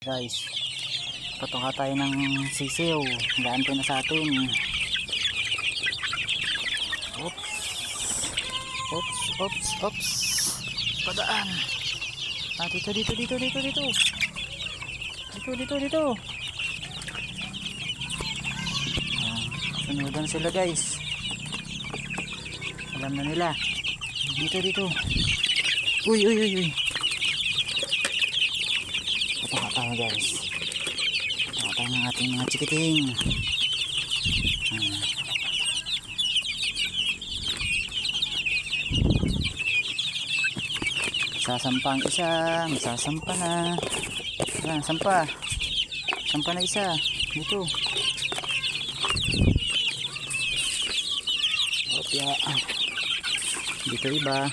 Guys, patuka tayo ng sisiw. Gaantay na sa atin. Oops. Oops, oops, oops. Padaan. Ah, dito. Dito. Sunudan sila guys. Alam na nila. Dito. Uy. Patuka tayo guys. Patuka tayo ng ating mga chikiting. Sasampa ang isa. Masasampa na. Ayan, sampa na isa. Dito. Opya. Dito iba.